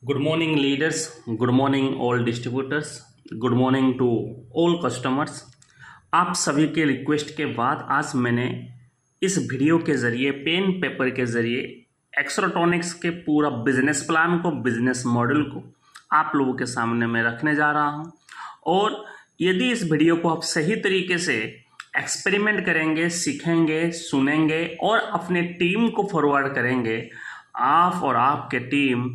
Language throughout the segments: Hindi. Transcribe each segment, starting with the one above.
Good morning, leaders. Good morning, all distributors. Good morning to all customers. आप सभी के रिक्वेस्ट के बाद आज मैंने इस वीडियो के ज़रिए पेन पेपर के ज़रिए एक्सट्राटॉनिक्स के पूरा बिजनेस प्लान को, बिजनेस मॉडल को आप लोगों के सामने मैं रखने जा रहा हूं। और यदि इस वीडियो को आप सही तरीके से एक्सपेरिमेंट करेंगे, सीखेंगे, सुनेंगे और अपने टीम को फॉरवर्ड करेंगे, आप और आपके टीम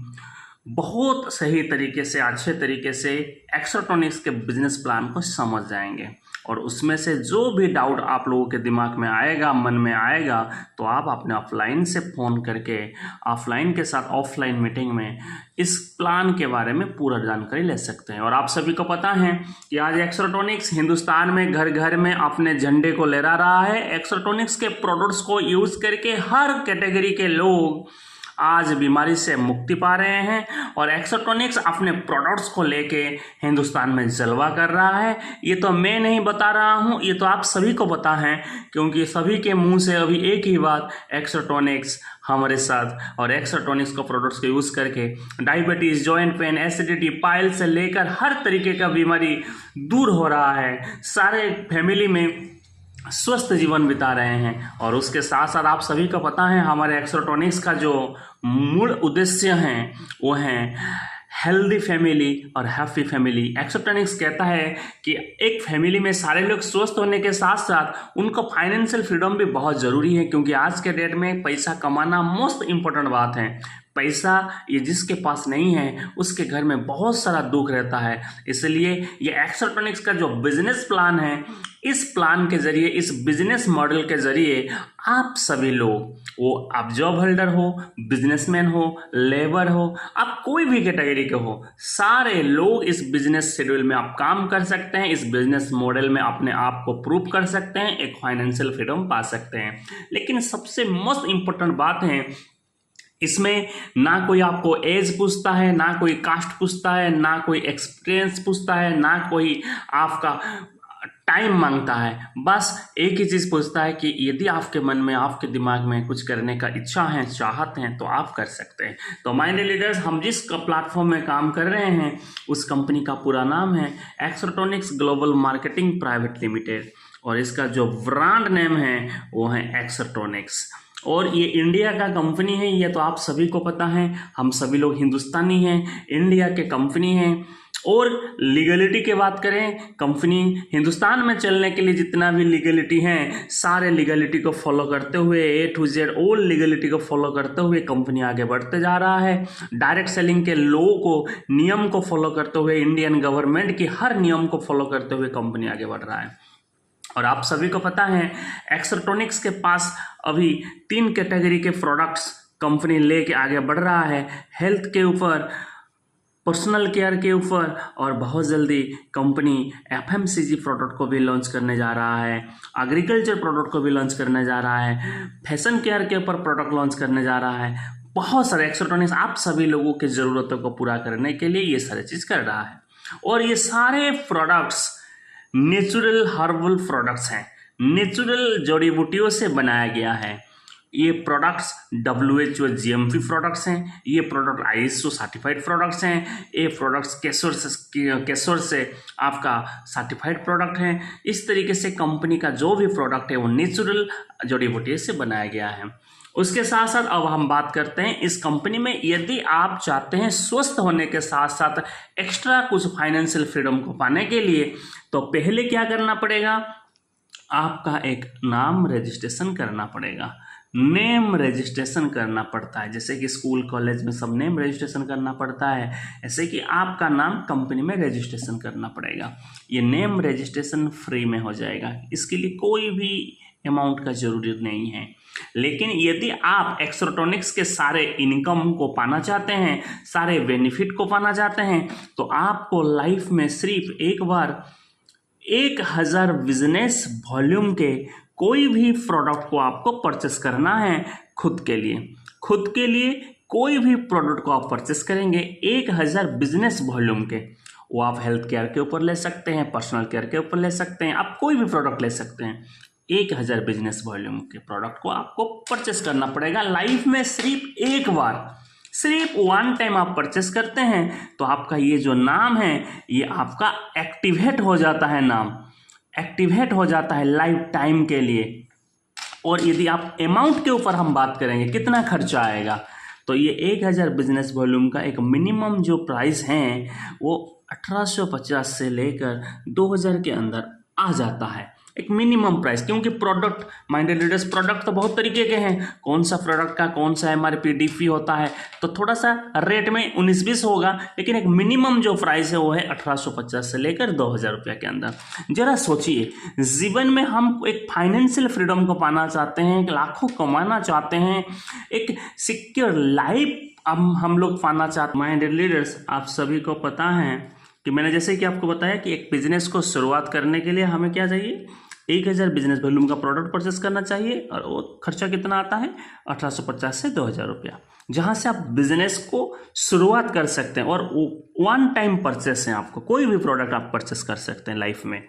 बहुत सही तरीके से, अच्छे तरीके से एक्सट्राटॉनिक्स के बिजनेस प्लान को समझ जाएंगे। और उसमें से जो भी डाउट आप लोगों के दिमाग में आएगा, मन में आएगा, तो आप अपने ऑफलाइन से फ़ोन करके ऑफलाइन के साथ ऑफलाइन मीटिंग में इस प्लान के बारे में पूरा जानकारी ले सकते हैं। और आप सभी को पता है कि आज एक्सट्राटॉनिक्स हिंदुस्तान में घर घर में अपने झंडे को लहरा रहा है। एक्सट्राटॉनिक्स के प्रोडक्ट्स को यूज़ करके हर कैटेगरी के लोग आज बीमारी से मुक्ति पा रहे हैं और एक्सट्राटॉनिक्स अपने प्रोडक्ट्स को लेके हिंदुस्तान में जलवा कर रहा है। ये तो मैं नहीं बता रहा हूँ, ये तो आप सभी को पता है, क्योंकि सभी के मुंह से अभी एक ही बात, एक्सट्राटॉनिक्स हमारे साथ। और एक्सट्राटॉनिक्स का प्रोडक्ट्स को यूज़ करके diabetes, joint pain, acidity, pile से लेकर हर तरीके का बीमारी दूर हो रहा है। सारे फैमिली में स्वस्थ जीवन बिता रहे हैं। और उसके साथ साथ आप सभी को पता है हमारे एक्सट्राटॉनिक्स का जो मूल उद्देश्य हैं वो हैं हेल्दी फैमिली और हैप्पी फैमिली। एक्सट्राटॉनिक्स कहता है कि एक फैमिली में सारे लोग स्वस्थ होने के साथ साथ उनको फाइनेंशियल फ्रीडम भी बहुत ज़रूरी है, क्योंकि आज के डेट में पैसा कमाना मोस्ट इम्पोर्टेंट बात है। पैसा ये जिसके पास नहीं है उसके घर में बहुत सारा दुख रहता है। इसलिए ये एक्सट्राटॉनिक्स का जो बिजनेस प्लान है, इस प्लान के ज़रिए, इस बिजनेस मॉडल के ज़रिए आप सभी लोग, वो आप जॉब होल्डर हो, बिजनेसमैन हो, लेबर हो, आप कोई भी कैटेगरी के हो, सारे लोग इस बिजनेस शेड्यूल में आप काम कर सकते हैं। इस बिजनेस मॉडल में अपने आप को प्रूव कर सकते हैं, एक फाइनेंशियल फ्रीडम पा सकते हैं। लेकिन सबसे मोस्ट इम्पोर्टेंट बात है, इसमें ना कोई आपको एज पूछता है, ना कोई कास्ट पूछता है, ना कोई एक्सपीरियंस पूछता है, ना कोई आपका टाइम मांगता है। बस एक ही चीज़ पूछता है कि यदि आपके मन में, आपके दिमाग में कुछ करने का इच्छा है, चाहत हैं, तो आप कर सकते हैं। तो माइंड लीडर्स, हम जिस प्लेटफॉर्म में काम कर रहे हैं उस कंपनी का पूरा नाम है एक्सट्राटॉनिक्स ग्लोबल मार्केटिंग प्राइवेट लिमिटेड, और इसका जो ब्रांड नेम है वो है एक्सट्राटॉनिक्स। और ये इंडिया का कंपनी है, ये तो आप सभी को पता है। हम सभी लोग हिंदुस्तानी हैं, इंडिया के कंपनी हैं। और लीगलिटी की बात करें, कंपनी हिंदुस्तान में चलने के लिए जितना भी लीगलिटी हैं, सारे लीगलिटी को फॉलो करते हुए, A to Z all legality को फॉलो करते हुए कंपनी आगे बढ़ते जा रहा है। डायरेक्ट सेलिंग के लॉ को, नियम को फॉलो करते हुए, इंडियन गवर्नमेंट की हर नियम को फॉलो करते हुए कंपनी आगे बढ़ रहा है। और आप सभी को पता है एक्सट्राटॉनिक्स के पास अभी 3 कैटेगरी के प्रोडक्ट्स कंपनी लेके आगे बढ़ रहा है। हेल्थ के ऊपर, पर्सनल केयर के ऊपर, और बहुत जल्दी कंपनी FMCG प्रोडक्ट को भी लॉन्च करने जा रहा है, एग्रीकल्चर प्रोडक्ट को भी लॉन्च करने जा रहा है, फैशन केयर के ऊपर प्रोडक्ट लॉन्च करने जा रहा है। बहुत सारे एक्सट्राटॉनिक्स आप सभी लोगों की ज़रूरतों को पूरा करने के लिए ये सारी चीज़ कर रहा है। और ये सारे प्रोडक्ट्स नेचुरल हर्बल प्रोडक्ट्स हैं, नेचुरल जड़ी बूटियों से बनाया गया है। ये प्रोडक्ट्स WHO GMP प्रोडक्ट्स हैं, ये प्रोडक्ट ISO सर्टिफाइड प्रोडक्ट्स हैं, ये प्रोडक्ट्स केसर से आपका सर्टिफाइड प्रोडक्ट हैं। इस तरीके से कंपनी का जो भी प्रोडक्ट है वो नेचुरल जड़ी बूटियों से बनाया गया है। उसके साथ साथ अब हम बात करते हैं इस कंपनी में, यदि आप चाहते हैं स्वस्थ होने के साथ साथ एक्स्ट्रा कुछ फाइनेंशियल फ्रीडम को पाने के लिए, तो पहले क्या करना पड़ेगा, आपका एक नाम रजिस्ट्रेशन करना पड़ेगा, नेम रजिस्ट्रेशन करना पड़ता है। जैसे कि स्कूल कॉलेज में सब नेम रजिस्ट्रेशन करना पड़ता है, ऐसे कि आपका नाम कंपनी में रजिस्ट्रेशन करना पड़ेगा। ये नेम रजिस्ट्रेशन फ्री में हो जाएगा, इसके लिए कोई भी अमाउंट का जरूरी नहीं है। लेकिन यदि आप एक्सट्राटॉनिक्स के सारे इनकम को पाना चाहते हैं, सारे बेनिफिट को पाना चाहते हैं, तो आपको लाइफ में सिर्फ एक बार 1000 बिजनेस वॉल्यूम के कोई भी प्रोडक्ट को आपको परचेस करना है खुद के लिए। खुद के लिए कोई भी प्रोडक्ट को आप परचेस करेंगे 1000 बिजनेस वॉल्यूम के, वो आप हेल्थ केयर के ऊपर ले सकते हैं, पर्सनल केयर के ऊपर ले सकते हैं, आप कोई भी प्रोडक्ट ले सकते हैं। 1000 बिजनेस वॉल्यूम के प्रोडक्ट को आपको परचेस करना पड़ेगा लाइफ में सिर्फ एक बार। सिर्फ वन टाइम आप परचेस करते हैं तो आपका ये जो नाम है ये आपका एक्टिवेट हो जाता है, नाम एक्टिवेट हो जाता है लाइफ टाइम के लिए। और यदि आप अमाउंट के ऊपर हम बात करेंगे कितना खर्चा आएगा, तो ये 1000 बिजनेस वॉल्यूम का एक मिनिमम जो प्राइस है वो 1850 से लेकर 2000 के अंदर आ जाता है, एक मिनिमम प्राइस। क्योंकि प्रोडक्ट माइंडेड रीडर्स, प्रोडक्ट तो बहुत तरीके के हैं, कौन सा प्रोडक्ट का कौन सा MRP DP होता है, तो थोड़ा सा रेट में 19-20 होगा, लेकिन एक मिनिमम जो प्राइस है वो है 1850 से लेकर 2000 रुपये के अंदर। जरा सोचिए, जीवन में हम एक फाइनेंशियल फ्रीडम को पाना चाहते हैं, एक लाखों कमाना चाहते हैं, एक सिक्योर लाइफ हम लोग पाना चाहते हैं। माइंडेड लीडर्स, आप सभी को पता है कि मैंने जैसे कि आपको बताया कि एक बिजनेस को शुरुआत करने के लिए हमें क्या चाहिए, 1000 बिजनेस वॉल्यूम का प्रोडक्ट परचेस करना चाहिए, और वो खर्चा कितना आता है 1850 से 2000 रुपया, जहाँ से आप बिजनेस को शुरुआत कर सकते हैं। और वन टाइम परचेस है, आपको कोई भी प्रोडक्ट आप परचेस कर सकते हैं लाइफ में,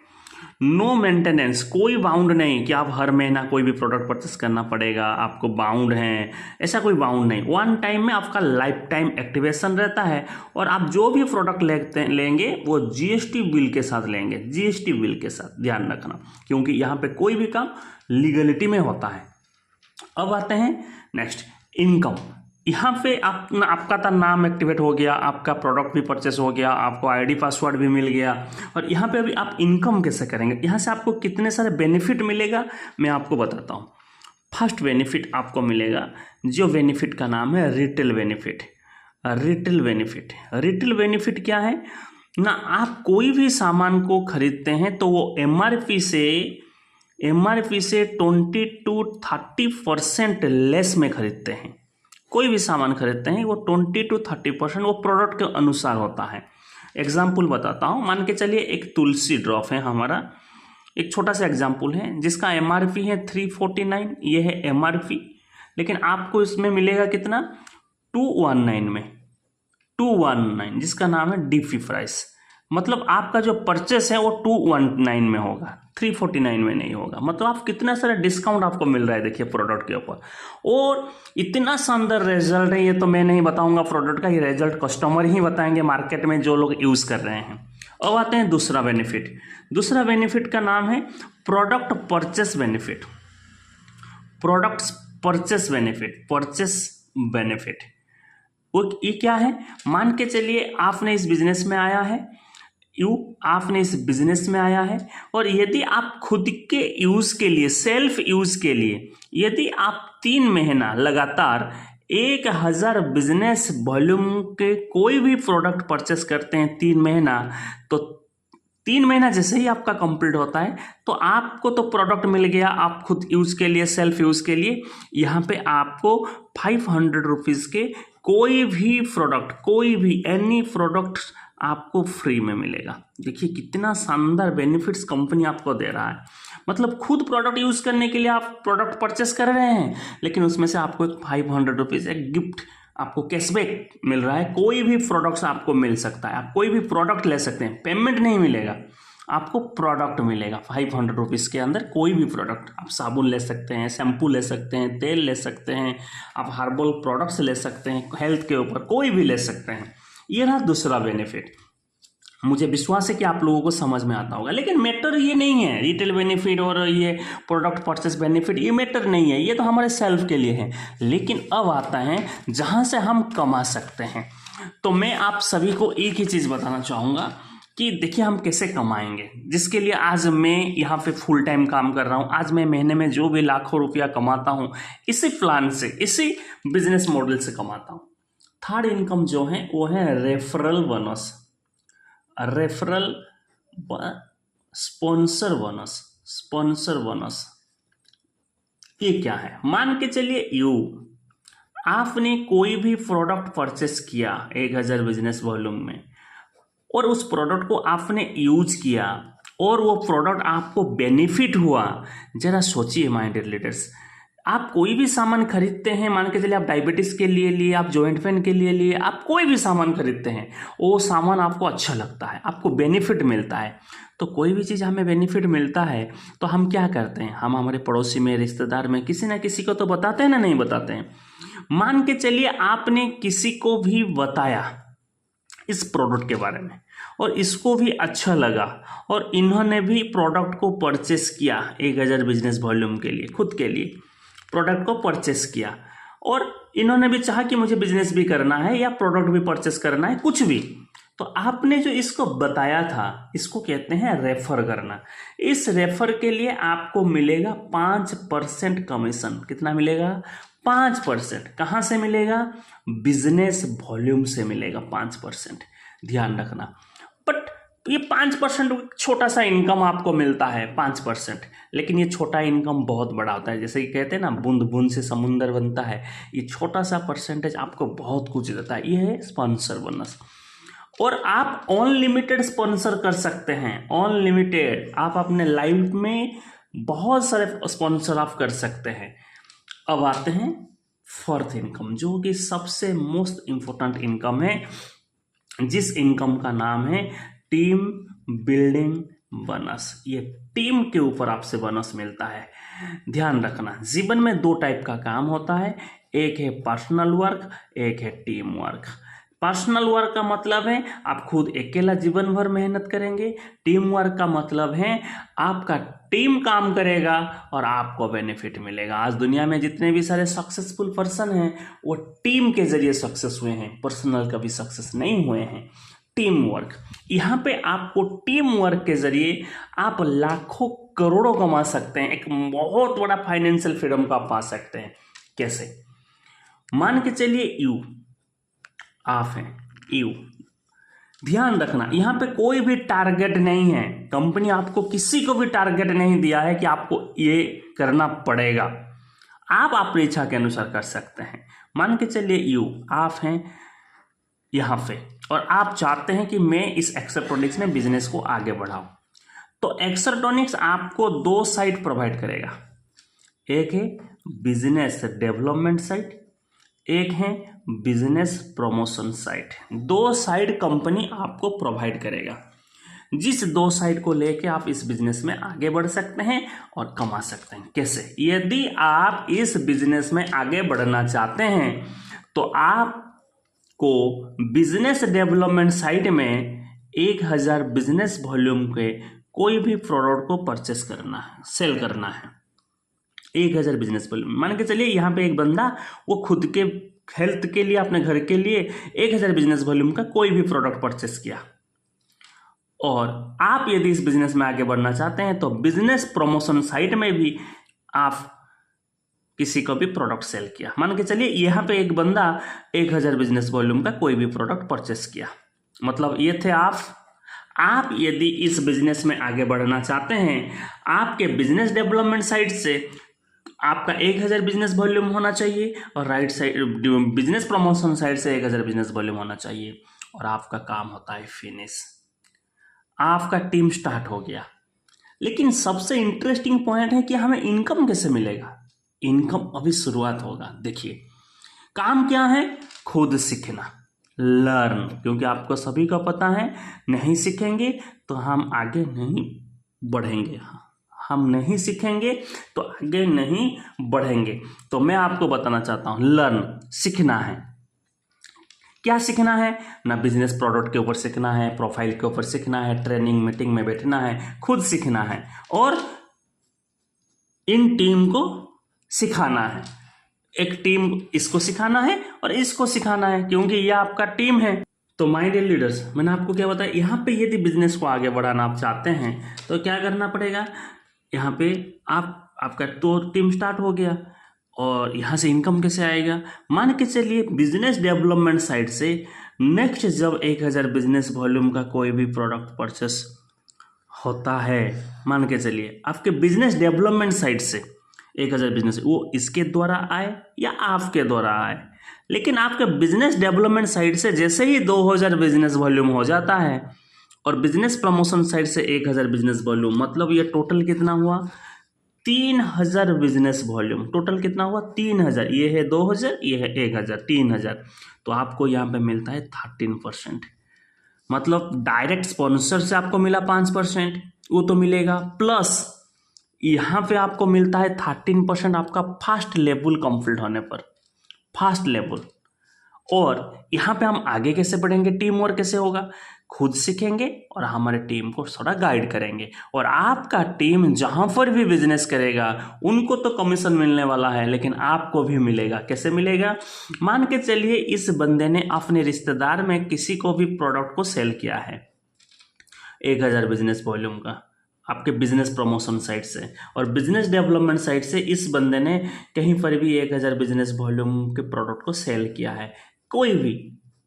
नो मेंटेनेंस, कोई बाउंड नहीं कि आप हर महीना कोई भी प्रोडक्ट परचेस करना पड़ेगा, आपको बाउंड है, ऐसा कोई बाउंड नहीं। वन टाइम में आपका लाइफ टाइम एक्टिवेशन रहता है, और आप जो भी प्रोडक्ट लेंगे वो GST बिल के साथ लेंगे, GST बिल के साथ, ध्यान रखना, क्योंकि यहाँ पे कोई भी काम लीगलिटी में होता है। अब आते हैं नेक्स्ट, इनकम। यहाँ पे आपका तो नाम एक्टिवेट हो गया, आपका प्रोडक्ट भी परचेस हो गया, आपको ID पासवर्ड भी मिल गया, और यहाँ पे अभी आप इनकम कैसे करेंगे, यहाँ से आपको कितने सारे बेनिफिट मिलेगा मैं आपको बताता हूँ। फर्स्ट बेनिफिट आपको मिलेगा, जो बेनिफिट का नाम है retail benefit. Retail benefit, retail benefit क्या है ना, आप कोई भी सामान को खरीदते हैं तो वो MRP से 20 to 30% लेस में खरीदते हैं। कोई भी सामान खरीदते हैं वो 20 to 30% वो प्रोडक्ट के अनुसार होता है। एग्जाम्पल बताता हूँ, मान के चलिए एक तुलसी ड्रॉप है हमारा, एक छोटा सा एग्जाम्पल है जिसका MRP है 349, ये है MRP, लेकिन आपको इसमें मिलेगा कितना 219 में, 219, जिसका नाम है DP प्राइस। मतलब आपका जो परचेस है वो 219 में होगा, 349 में नहीं होगा। मतलब आप कितना सारा डिस्काउंट आपको मिल रहा है, देखिए प्रोडक्ट के ऊपर। और इतना शानदार रिजल्ट है, ये तो मैं नहीं बताऊंगा प्रोडक्ट का, ये रिजल्ट कस्टमर ही बताएंगे मार्केट में जो लोग यूज़ कर रहे हैं। अब आते हैं दूसरा बेनिफिट। दूसरा बेनिफिट का नाम है product purchase benefit. Product purchase benefit, purchase benefit वो ये क्या है, मान के चलिए आपने इस बिजनेस में आया है, आपने इस बिजनेस में आया है, और यदि आप खुद के यूज़ के लिए, सेल्फ यूज़ के लिए, यदि आप 3 महीना लगातार 1000 बिजनेस वॉल्यूम के कोई भी प्रोडक्ट परचेस करते हैं 3 महीना, तो 3 महीना जैसे ही आपका कंप्लीट होता है तो आपको तो प्रोडक्ट मिल गया, आप खुद यूज़ के लिए, सेल्फ यूज़ के लिए, यहाँ पे आपको 500 रुपीज़ के कोई भी प्रोडक्ट, कोई भी एनी प्रोडक्ट आपको फ्री में मिलेगा। देखिए कितना शानदार बेनिफिट्स कंपनी आपको दे रहा है। मतलब खुद प्रोडक्ट यूज़ करने के लिए आप प्रोडक्ट परचेस कर रहे हैं, लेकिन उसमें से आपको एक 500 रुपीज़ एक गिफ्ट, आपको कैशबैक मिल रहा है। कोई भी प्रोडक्ट्स आपको मिल सकता है, आप कोई भी प्रोडक्ट ले सकते हैं, पेमेंट नहीं मिलेगा, आपको प्रोडक्ट मिलेगा 500 रुपीज़ के अंदर। कोई भी प्रोडक्ट, आप साबुन ले सकते हैं, शैम्पू ले सकते हैं, तेल ले सकते हैं, आप हर्बल प्रोडक्ट्स ले सकते हैं, हेल्थ के ऊपर कोई भी ले सकते हैं। ये रहा दूसरा बेनिफिट। मुझे विश्वास है कि आप लोगों को समझ में आता होगा, लेकिन मैटर ये नहीं है, रिटेल बेनिफिट और ये प्रोडक्ट परचेस बेनिफिट ये मैटर नहीं है, ये तो हमारे सेल्फ के लिए है। लेकिन अब आता है जहाँ से हम कमा सकते हैं। तो मैं आप सभी को एक ही चीज़ बताना चाहूँगा कि देखिए हम कैसे कमाएंगे, जिसके लिए आज मैं यहाँ पे फुल टाइम काम कर रहा हूँ। आज मैं महीने में जो भी लाखों रुपया कमाता हूँ, इसी प्लान से, इसी बिजनेस मॉडल से कमाता हूँ। थर्ड इनकम जो है वो है referral bonus, referral sponsor bonus, sponsor bonus. ये क्या है, मान के चलिए आपने कोई भी प्रोडक्ट परचेस किया 1000 बिजनेस वॉल्यूम में, और उस प्रोडक्ट को आपने यूज किया और वो प्रोडक्ट आपको बेनिफिट हुआ। जरा सोचिए माइंडेड लीडर्स, आप कोई भी सामान खरीदते हैं, मान के चलिए आप डायबिटीज़ के लिए लिए, आप जॉइंट पेन के लिए लिए, आप कोई भी सामान खरीदते हैं, वो सामान आपको अच्छा लगता है, आपको बेनिफिट मिलता है। तो कोई भी चीज़ हमें बेनिफिट मिलता है तो हम क्या करते हैं, हम हमारे पड़ोसी में, रिश्तेदार में, किसी ना किसी को तो बताते हैं ना, नहीं बताते हैं। मान के चलिए आपने किसी को भी बताया इस प्रोडक्ट के बारे में और इसको भी अच्छा लगा और इन्होंने भी प्रोडक्ट को परचेस किया 1000 बिजनेस वॉल्यूम के लिए, खुद के लिए प्रोडक्ट को परचेस किया और इन्होंने भी चाहा कि मुझे बिजनेस भी करना है या प्रोडक्ट भी परचेस करना है, कुछ भी। तो आपने जो इसको बताया था, इसको कहते हैं रेफर करना। इस रेफर के लिए आपको मिलेगा 5% कमीशन। कितना मिलेगा? 5%। कहाँ से मिलेगा? बिजनेस वॉल्यूम से मिलेगा 5%। ध्यान रखना। बट ये 5% छोटा सा इनकम आपको मिलता है 5%, लेकिन ये छोटा इनकम बहुत बड़ा होता है। जैसे कि कहते हैं ना, बूंद बूंद से समुंदर बनता है। ये छोटा सा परसेंटेज आपको बहुत कुछ देता है। ये है स्पॉन्सर बोनस। और आप अनलिमिटेड स्पॉन्सर कर सकते हैं। अनलिमिटेड आप अपने लाइफ में बहुत सारे स्पॉन्सर आप कर सकते हैं। अब आते हैं फोर्थ इनकम, जो कि सबसे मोस्ट इंपॉर्टेंट इनकम है, जिस इनकम का नाम है टीम बिल्डिंग बोनस। ये टीम के ऊपर आपसे बोनस मिलता है। ध्यान रखना, जीवन में 2 टाइप का काम होता है, एक है पर्सनल वर्क, एक है टीम वर्क। पर्सनल वर्क का मतलब है आप खुद अकेला जीवन भर मेहनत करेंगे। टीम वर्क का मतलब है आपका टीम काम करेगा और आपको बेनिफिट मिलेगा। आज दुनिया में जितने भी सारे सक्सेसफुल पर्सन हैं वो टीम के जरिए सक्सेस हुए हैं, पर्सनल कभी सक्सेस नहीं हुए हैं। टीम वर्क, यहाँ पे आपको टीम वर्क के जरिए आप लाखों करोड़ों कमा सकते हैं। एक बहुत बड़ा फाइनेंशियल फ्रीडम को आप पा सकते हैं। कैसे? मान के चलिए आप हैं यू। ध्यान रखना, यहाँ पे कोई भी टारगेट नहीं है। कंपनी आपको किसी को भी टारगेट नहीं दिया है कि आपको ये करना पड़ेगा। आप अपनी इच्छा के अनुसार कर सकते हैं। मान के चलिए आप हैं यहाँ पे और आप चाहते हैं कि मैं इस एक्सेप्ट्रॉनिक्स में बिजनेस को आगे बढ़ाऊं। तो एक्सेप्ट्रॉनिक्स आपको 2 साइट प्रोवाइड करेगा। एक है बिजनेस डेवलपमेंट साइट, एक है business promotion site. 2 site company आपको प्रोवाइड करेगा, जिस 2 साइट को लेके आप इस बिजनेस में आगे बढ़ सकते हैं और कमा सकते हैं। कैसे? यदि आप इस बिजनेस में आगे बढ़ना चाहते हैं तो आपको बिजनेस डेवलपमेंट साइट में 1000 बिजनेस वॉल्यूम के कोई भी प्रोडक्ट को परचेस करना है, सेल करना है। 1000 बिजनेस वॉल्यूम। मान के चलिए यहाँ पे एक बंदा वो खुद के हेल्थ के लिए, अपने घर के लिए 1000 बिजनेस वॉल्यूम का कोई भी प्रोडक्ट परचेस किया और आप यदि इस बिजनेस में आगे बढ़ना चाहते हैं तो बिजनेस प्रमोशन साइट में भी आप किसी को भी प्रोडक्ट सेल किया। मान के चलिए यहाँ पे एक बंदा 1000 बिजनेस वॉल्यूम का कोई भी प्रोडक्ट परचेस किया। मतलब ये थे आप यदि इस बिजनेस में आगे बढ़ना चाहते हैं, आपके बिजनेस डेवलपमेंट साइट से आपका 1000 बिजनेस वॉल्यूम होना चाहिए और right side business promotion side से 1000 बिजनेस वॉल्यूम होना चाहिए और आपका काम होता है फिनिश। आपका टीम स्टार्ट हो गया। लेकिन सबसे इंटरेस्टिंग पॉइंट है कि हमें इनकम कैसे मिलेगा। इनकम अभी शुरुआत होगा। देखिए, काम क्या है? खुद सीखना, लर्न। क्योंकि आपको सभी को पता है नहीं सीखेंगे तो हम आगे नहीं बढ़ेंगे। हम नहीं सीखेंगे तो आगे नहीं बढ़ेंगे। तो मैं आपको बताना चाहता हूं, लर्न, सीखना है। क्या सीखना है? ना बिजनेस प्रोडक्ट के ऊपर सीखना है, प्रोफाइल के ऊपर सीखना है, ट्रेनिंग मीटिंग में बैठना है, खुद सीखना है और इन टीम को सिखाना है। एक टीम इसको सिखाना है और इसको सिखाना है, क्योंकि यह आपका टीम है। तो माय डियर लीडर्स, मैंने आपको क्या बताया, यहाँ पे यदि बिजनेस को आगे बढ़ाना आप चाहते हैं तो क्या करना पड़ेगा। यहाँ पे आपका तो टीम स्टार्ट हो गया और यहाँ से इनकम कैसे आएगा। मान के चलिए बिजनेस डेवलपमेंट साइड से नेक्स्ट जब 1000 बिजनेस वॉल्यूम का कोई भी प्रोडक्ट परचेस होता है, मान के चलिए आपके बिजनेस डेवलपमेंट साइड से 1000 बिजनेस, वो इसके द्वारा आए या आपके द्वारा आए, लेकिन आपके बिजनेस डेवलपमेंट साइड से जैसे ही 2000 बिजनेस वॉल्यूम हो जाता है और बिजनेस प्रमोशन साइड से 1000 बिजनेस वॉल्यूम, मतलब ये टोटल कितना हुआ? 3000 बिजनेस वॉल्यूम। टोटल कितना हुआ? 3000। ये है 2000, ये है 1000, 3000। तो आपको यहाँ पे मिलता है 13%। मतलब डायरेक्ट स्पॉन्सर से आपको मिला 5%, वो तो मिलेगा, प्लस यहाँ पे आपको मिलता है 13% आपका फर्स्ट लेवल कंप्लीट होने पर। Fast level. और यहाँ पे हम आगे कैसे बढ़ेंगे, टीम वर्क कैसे होगा, खुद सीखेंगे और हमारे टीम को थोड़ा गाइड करेंगे। और आपका टीम जहाँ पर भी बिजनेस करेगा उनको तो कमीशन मिलने वाला है, लेकिन आपको भी मिलेगा। कैसे मिलेगा, मान के चलिए इस बंदे ने अपने रिश्तेदार में किसी को भी प्रोडक्ट को सेल किया है 1000 बिजनेस वॉल्यूम का आपके बिजनेस प्रमोशन साइट से, और बिजनेस डेवलपमेंट साइट से इस बंदे ने कहीं पर भी 1000 बिजनेस वॉल्यूम के प्रोडक्ट को सेल किया है, कोई भी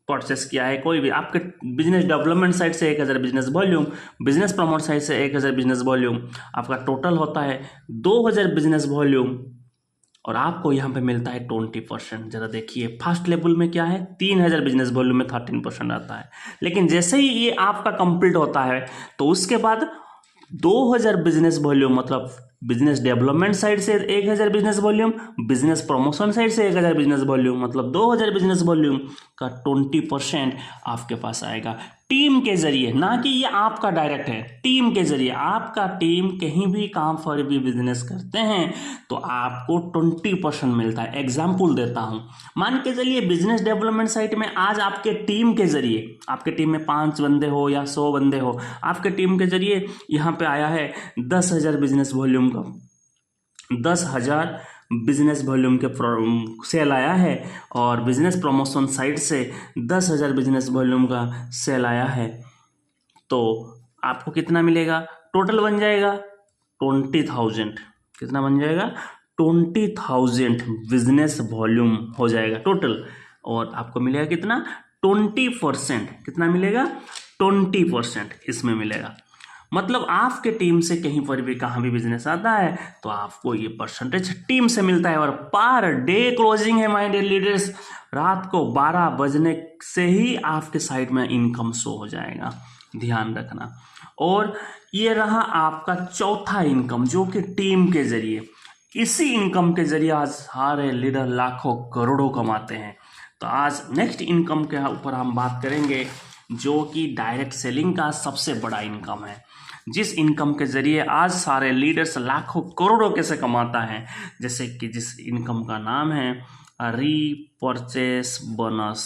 परचेस किया है, कोई भी आपके बिजनेस डेवलपमेंट साइट से 1000 business volume, business promote site से 1000 बिजनेस वॉल्यूम, आपका टोटल होता है 2000 बिजनेस वॉल्यूम, और आपको यहाँ पे मिलता है 20%। जरा देखिए फर्स्ट लेवल में क्या है, 3000 बिजनेस वॉल्यूम में 13% आता है, लेकिन जैसे ही ये आपका कंप्लीट होता है तो उसके बाद 2000 बिजनेस वॉल्यूम, मतलब बिजनेस डेवलपमेंट साइड से 1000 business volume, business promotion side से 1000 बिजनेस वॉल्यूम, मतलब 2000 बिजनेस वॉल्यूम का 20% आपके पास आएगा टीम के जरिए, ना कि ये आपका डायरेक्ट है, टीम के जरिए। आपका टीम कहीं भी काम पर भी बिजनेस करते हैं तो आपको 20% मिलता है। एग्जाम्पल देता हूं, मान के चलिए बिजनेस डेवलपमेंट साइट में आज आपके टीम के जरिए, आपके टीम में 5 बंदे हो या 100 बंदे हो, आपके टीम के जरिए यहाँ पे आया है 10,000 बिजनेस वॉल्यूम का, 10,000 बिजनेस वॉल्यूम के सेल आया है, और बिजनेस प्रमोशन साइट से 10,000 बिजनेस वॉल्यूम का सेल आया है, तो आपको कितना मिलेगा, टोटल बन जाएगा 20,000। कितना बन जाएगा, 20,000 बिजनेस वॉल्यूम हो जाएगा टोटल, और आपको मिलेगा कितना, 20%। कितना मिलेगा, 20% इसमें मिलेगा। मतलब आपके टीम से कहीं पर भी कहाँ भी बिजनेस आता है तो आपको ये परसेंटेज टीम से मिलता है। और पर डे क्लोजिंग है माय डियर लीडर्स, रात को 12 बजने से ही आपके साइड में इनकम शो हो जाएगा, ध्यान रखना। और ये रहा आपका चौथा इनकम, जो कि टीम के जरिए, इसी इनकम के जरिए आज सारे लीडर लाखों करोड़ों कमाते हैं। तो आज नेक्स्ट इनकम के ऊपर हम बात करेंगे, जो कि डायरेक्ट सेलिंग का सबसे बड़ा इनकम है, जिस इनकम के जरिए आज सारे लीडर्स लाखों करोड़ों कैसे कमाता है। जैसे कि जिस इनकम का नाम है रीपरचेस बोनस,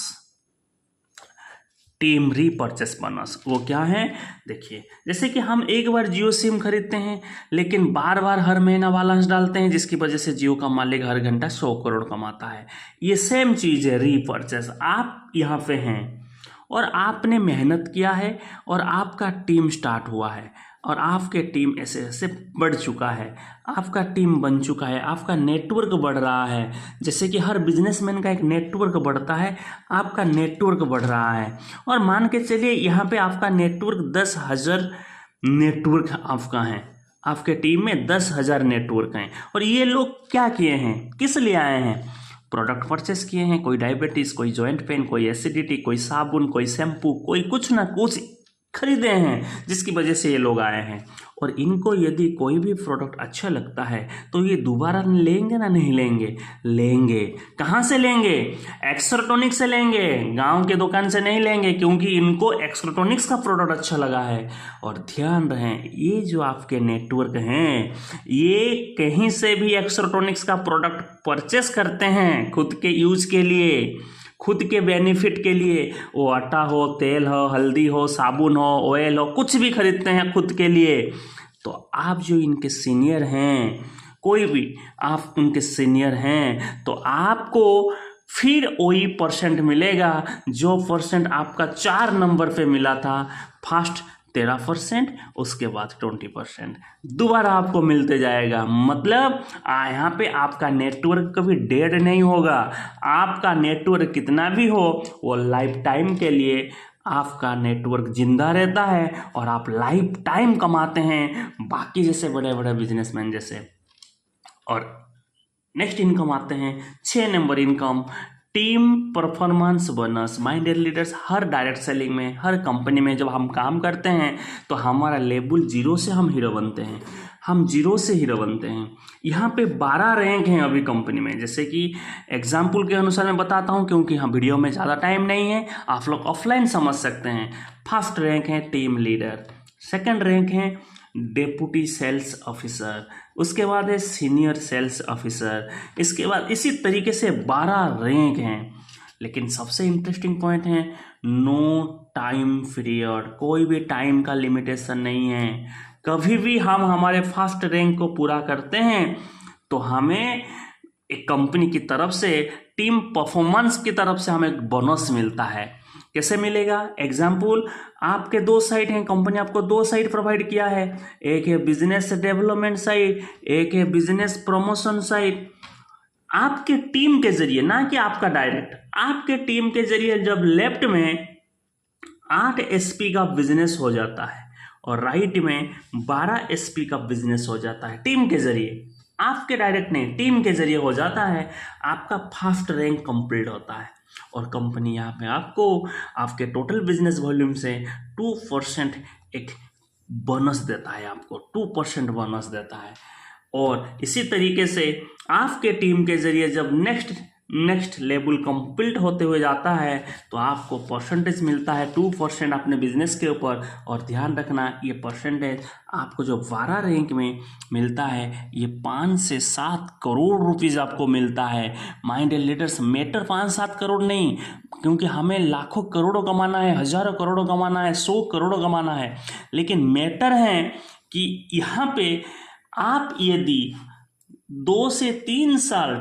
टीम रीपरचेस बोनस। वो क्या है, देखिए जैसे कि हम एक बार जियो सिम खरीदते हैं, लेकिन बार बार हर महीना बैलेंस डालते हैं, जिसकी वजह से जियो का मालिक हर घंटा 100 करोड़ कमाता है। ये सेम चीज़ है रीपरचेस। आप यहाँ पे हैं और आपने मेहनत किया है और आपका टीम स्टार्ट हुआ है, और आपके टीम ऐसे ऐसे बढ़ चुका है, आपका टीम बन चुका है, आपका नेटवर्क बढ़ रहा है। जैसे कि हर बिजनेसमैन का एक नेटवर्क बढ़ता है, आपका नेटवर्क बढ़ रहा है। और मान के चलिए यहाँ पे आपका नेटवर्क 10,000 नेटवर्क आपका है, आपके टीम में 10,000 नेटवर्क हैं। और ये लोग क्या किए हैं, किस लिए आए हैं, प्रोडक्ट परचेस किए हैं, कोई डायबिटीज़, कोई जॉइंट पेन, कोई एसिडिटी, कोई साबुन, कोई शैम्पू, कोई कुछ ना कुछ खरीदे हैं, जिसकी वजह से ये लोग आए हैं। और इनको यदि कोई भी प्रोडक्ट अच्छा लगता है तो ये दोबारा लेंगे ना, नहीं लेंगे, लेंगे। कहाँ से लेंगे, एक्सट्रोनिक्स से लेंगे, गांव के दुकान से नहीं लेंगे, क्योंकि इनको एक्सट्रोनिक्स का प्रोडक्ट अच्छा लगा है। और ध्यान रहे, ये जो आपके नेटवर्क हैं ये कहीं से भी एक्सट्रोनिक्स का प्रोडक्ट परचेस करते हैं खुद के यूज के लिए, खुद के बेनिफिट के लिए। वो आटा हो, तेल हो, हल्दी हो, साबुन हो, ऑयल हो, कुछ भी खरीदते हैं खुद के लिए। तो आप जो इनके सीनियर हैं, कोई भी आप उनके सीनियर हैं, तो आपको फिर वही परसेंट मिलेगा जो परसेंट आपका 4 नंबर पे मिला था। फर्स्ट 13%, उसके बाद 20% दोबारा आपको मिलते जाएगा। मतलब यहाँ पे आपका नेटवर्क कभी डेड नहीं होगा। आपका नेटवर्क कितना भी हो, वो लाइफ टाइम के लिए आपका नेटवर्क जिंदा रहता है, और आप लाइफ टाइम कमाते हैं, बाकी जैसे बड़े बड़े बिजनेसमैन जैसे। और नेक्स्ट इनकम आते हैं 6 number income, team performance bonus. My dear leaders, हर डायरेक्ट सेलिंग में, हर कंपनी में जब हम काम करते हैं तो हमारा लेवल 0 से हम हीरो बनते हैं, हम 0 से हीरो बनते हैं। यहाँ पे 12 रैंक हैं अभी कंपनी में। जैसे कि एग्जाम्पल के अनुसार मैं बताता हूँ, क्योंकि हाँ वीडियो में ज़्यादा टाइम नहीं है, आप लोग ऑफलाइन समझ सकते हैं। फर्स्ट रैंक है टीम लीडर, सेकंड रैंक है डेप्यूटी सेल्स ऑफिसर, उसके बाद है सीनियर सेल्स ऑफिसर, इसके बाद इसी तरीके से 12 रैंक हैं। लेकिन सबसे इंटरेस्टिंग पॉइंट है नो टाइम पीरियड, कोई भी टाइम का लिमिटेशन नहीं है। कभी भी हम हमारे फर्स्ट रैंक को पूरा करते हैं तो हमें एक कंपनी की तरफ से, टीम परफॉर्मेंस की तरफ से हमें एक बोनस मिलता है। कैसे मिलेगा? एग्जाम्पल, आपके 2 साइट हैं, कंपनी आपको 2 साइट प्रोवाइड किया है, एक है बिजनेस डेवलपमेंट साइट, एक है बिजनेस प्रमोशन साइट। आपके टीम के जरिए, ना कि आपका डायरेक्ट, आपके टीम के जरिए जब लेफ्ट में 8 SP का बिजनेस हो जाता है और राइट में 12 SP का बिजनेस हो जाता है, टीम के जरिए, आपके डायरेक्ट नहीं, टीम के जरिए हो जाता है, आपका फर्स्ट रैंक कंप्लीट होता है और कंपनी यहाँ पे आपको आपके टोटल बिजनेस वॉल्यूम से 2% एक बोनस देता है, आपको 2% बोनस देता है। और इसी तरीके से आपके टीम के जरिए जब नेक्स्ट लेवल कंप्लीट होते हुए जाता है तो आपको परसेंटेज मिलता है 2% अपने बिजनेस के ऊपर। और ध्यान रखना, ये परसेंटेज आपको जो 12 रैंक में मिलता है ये 5 से 7 करोड़ रुपीज़ आपको मिलता है। माइंड लीडर्स, मैटर 5-7 करोड़ नहीं, क्योंकि हमें लाखों करोड़ों कमाना है, हजारों करोड़ों कमाना है, 100 करोड़ों कमाना है। लेकिन मैटर है कि यहाँ पे आप यदि 2 से 3 साल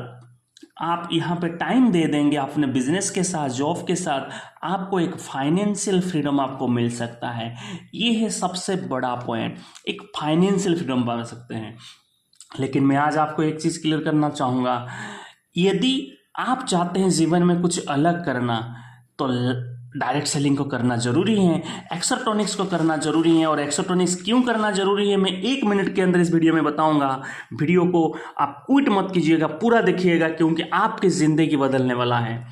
आप यहाँ पे टाइम दे देंगे अपने बिजनेस के साथ, जॉब के साथ, आपको एक फाइनेंशियल फ्रीडम आपको मिल सकता है। ये है सबसे बड़ा पॉइंट, एक फाइनेंशियल फ्रीडम पा सकते हैं। लेकिन मैं आज आपको एक चीज़ क्लियर करना चाहूँगा, यदि आप चाहते हैं जीवन में कुछ अलग करना तो डायरेक्ट सेलिंग को करना जरूरी है, एक्सट्रॉनिक्स को करना जरूरी है। और एक्सट्रॉनिक्स क्यों करना जरूरी है मैं 1 मिनट के अंदर इस वीडियो में बताऊंगा। वीडियो को आप क्विट मत कीजिएगा, पूरा देखिएगा, क्योंकि आपकी जिंदगी बदलने वाला है।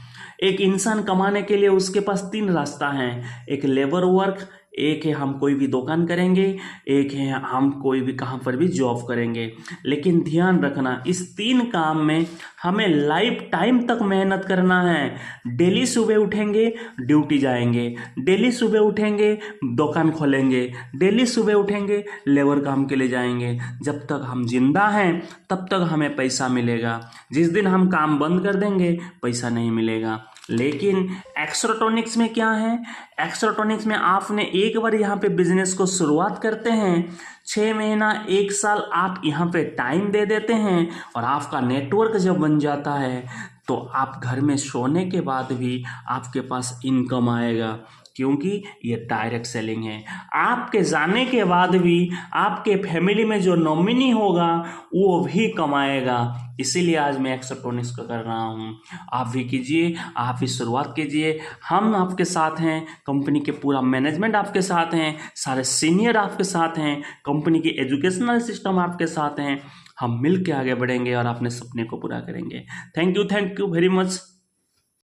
एक इंसान कमाने के लिए उसके पास 3 रास्ता हैं, एक लेबर वर्क, एक है हम कोई भी दुकान करेंगे, एक है हम कोई भी कहाँ पर भी जॉब करेंगे। लेकिन ध्यान रखना, इस 3 काम में हमें लाइफ टाइम तक मेहनत करना है। डेली सुबह उठेंगे, ड्यूटी जाएंगे, डेली सुबह उठेंगे, दुकान खोलेंगे, डेली सुबह उठेंगे, लेबर काम के लिए जाएंगे। जब तक हम जिंदा हैं तब तक हमें पैसा मिलेगा, जिस दिन हम काम बंद कर देंगे पैसा नहीं मिलेगा। लेकिन एक्सट्रॉनिक्स में क्या है, एक्सट्रॉनिक्स में आपने एक बार यहाँ पे बिजनेस को शुरुआत करते हैं, 6 महीना 1 साल आप यहाँ पे टाइम दे देते हैं और आपका नेटवर्क जब बन जाता है तो आप घर में सोने के बाद भी आपके पास इनकम आएगा, क्योंकि ये डायरेक्ट सेलिंग है। आपके जाने के बाद भी आपके फैमिली में जो नॉमिनी होगा वो भी कमाएगा। इसीलिए आज मैं एक्सट्रॉनिक्स को कर रहा हूँ, आप भी कीजिए, आप भी शुरुआत कीजिए। हम आपके साथ हैं, कंपनी के पूरा मैनेजमेंट आपके साथ हैं, सारे सीनियर आपके साथ हैं, कंपनी की एजुकेशनल सिस्टम आपके साथ हैं। हम मिल के आगे बढ़ेंगे और अपने सपने को पूरा करेंगे। Thank you very much.